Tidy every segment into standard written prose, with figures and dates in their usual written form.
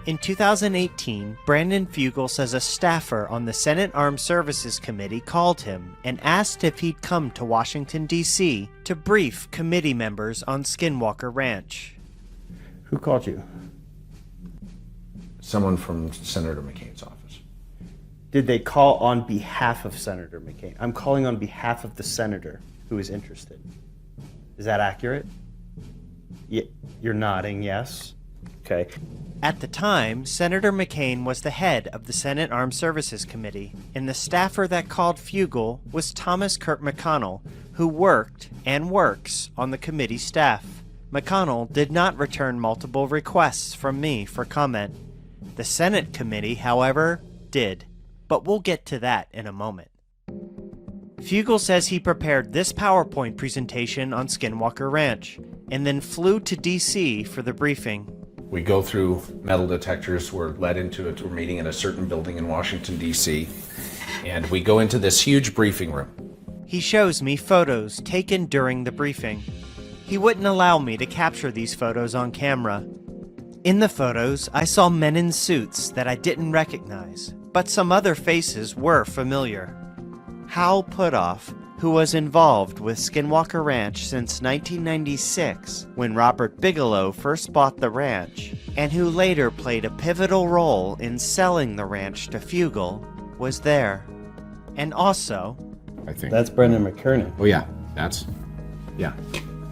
In 2018, Brandon Fugel says a staffer on the Senate Armed Services Committee called him and asked if he'd come to Washington, D.C. to brief committee members on Skinwalker Ranch. Who called you? Someone from Senator McCain's office. Did they call on behalf of Senator McCain? I'm calling on behalf of the senator who is interested. Is that accurate? You're nodding, yes? Okay. At the time, Senator McCain was the head of the Senate Armed Services Committee, and the staffer that called Fugel was Thomas Kirk McConnell, who worked and works on the committee staff. McConnell did not return multiple requests from me for comment. The Senate committee, however, did, but we'll get to that in a moment. Fugel says he prepared this PowerPoint presentation on Skinwalker Ranch, and then flew to D.C. for the briefing. We go through metal detectors. We're led into a tour meeting in a certain building in Washington, D.C., and we go into this huge briefing room. He shows me photos taken during the briefing. He wouldn't allow me to capture these photos on camera. In the photos, I saw men in suits that I didn't recognize, but some other faces were familiar. Hal Putoff, who was involved with Skinwalker Ranch since 1996 when Robert Bigelow first bought the ranch, and who later played a pivotal role in selling the ranch to Fugel, was there. And also, I think. That's Brendan McKernan. Oh yeah,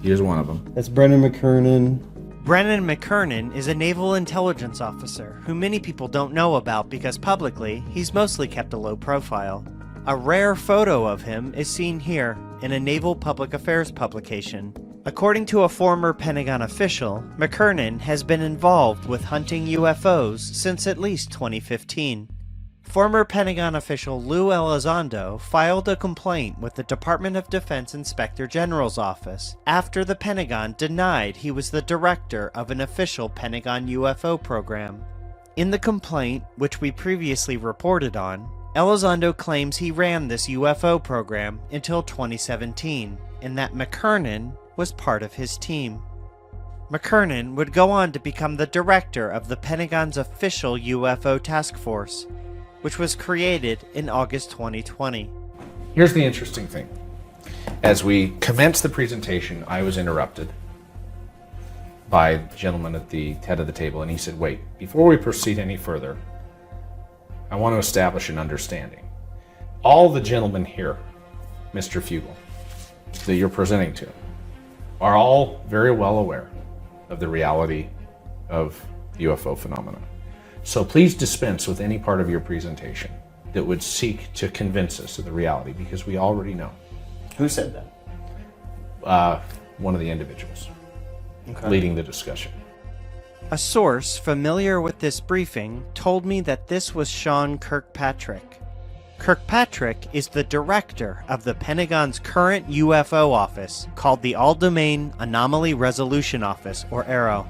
he is one of them. That's Brendan McKernan. Brennan McKernan is a naval intelligence officer who many people don't know about because publicly, he's mostly kept a low profile. A rare photo of him is seen here in a naval public affairs publication. According to a former Pentagon official, McKernan has been involved with hunting UFOs since at least 2015. Former Pentagon official Lou Elizondo filed a complaint with the Department of Defense Inspector General's office after the Pentagon denied he was the director of an official Pentagon UFO program. In the complaint, which we previously reported on, Elizondo claims he ran this UFO program until 2017, and that McKernan was part of his team. McKernan would go on to become the director of the Pentagon's official UFO task force, which was created in August 2020. Here's the interesting thing. As we commenced the presentation, I was interrupted by the gentleman at the head of the table, and he said, wait, before we proceed any further, I want to establish an understanding. All the gentlemen here, Mr. Fugel, that you're presenting to, are all very well aware of the reality of UFO phenomena. So please dispense with any part of your presentation that would seek to convince us of the reality, because we already know. Who said that? One of the individuals leading the discussion. A source familiar with this briefing told me that this was Sean Kirkpatrick. Kirkpatrick is the director of the Pentagon's current UFO office called the All-Domain Anomaly Resolution Office, or AARO.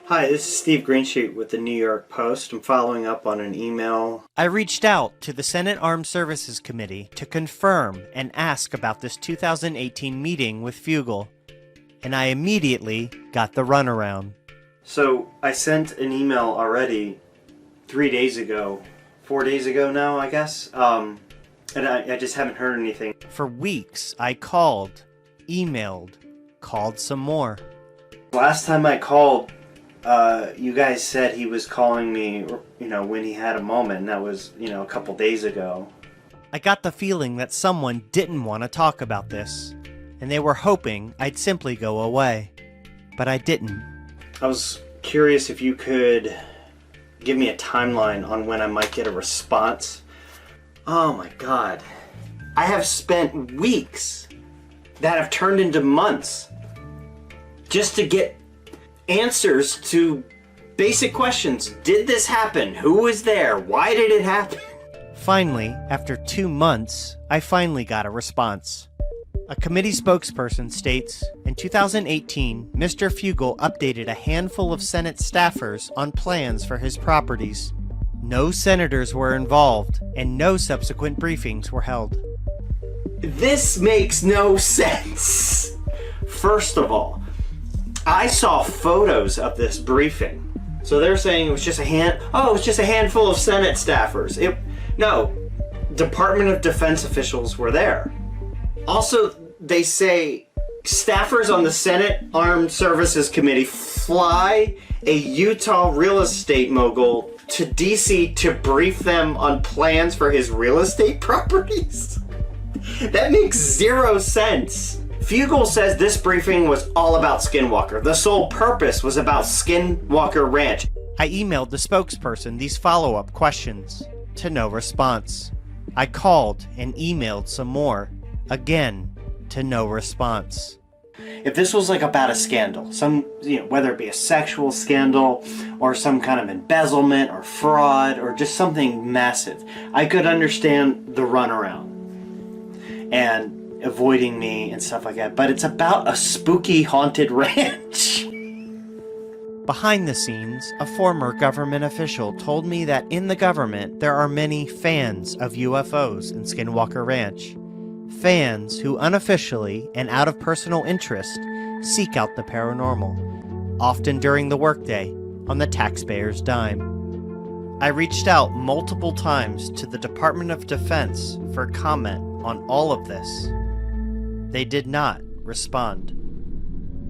Hi, this is Steve Greenshoot with the New York Post. I'm following up on an email. I reached out to the Senate Armed Services Committee to confirm and ask about this 2018 meeting with Fugel, and I immediately got the runaround. So I sent an email already 3 days ago, 4 days ago now, I guess, and I just haven't heard anything. For weeks, I called, emailed, called some more. Last time I called, you guys said he was calling me, when he had a moment, and that was, a couple days ago. I got the feeling that someone didn't want to talk about this, and they were hoping I'd simply go away. But I didn't. I was curious if you could give me a timeline on when I might get a response. Oh my God. I have spent weeks that have turned into months just to get answers to basic questions. Did this happen? Who was there? Why did it happen? Finally, after 2 months, I finally got a response. A committee spokesperson states, in 2018, Mr. Fugel updated a handful of Senate staffers on plans for his properties. No senators were involved, and no subsequent briefings were held. This makes no sense. First of all, I saw photos of this briefing. So they're saying it was just a handful of Senate staffers. No, Department of Defense officials were there. Also, they say staffers on the Senate Armed Services Committee fly a Utah real estate mogul to DC to brief them on plans for his real estate properties. That makes zero sense. Fugel says this briefing was all about Skinwalker. The sole purpose was about Skinwalker Ranch. I emailed the spokesperson these follow-up questions, to no response. I called and emailed some more, again, to no response. If this was like about a scandal, whether it be a sexual scandal or some kind of embezzlement or fraud or just something massive, I could understand the runaround and avoiding me and stuff like that. But it's about a spooky haunted ranch. Behind the scenes, a former government official told me that in the government there are many fans of UFOs in Skinwalker Ranch. Fans who unofficially and out of personal interest seek out the paranormal, often during the workday on the taxpayer's dime. I reached out multiple times to the Department of Defense for comment on all of this. They did not respond.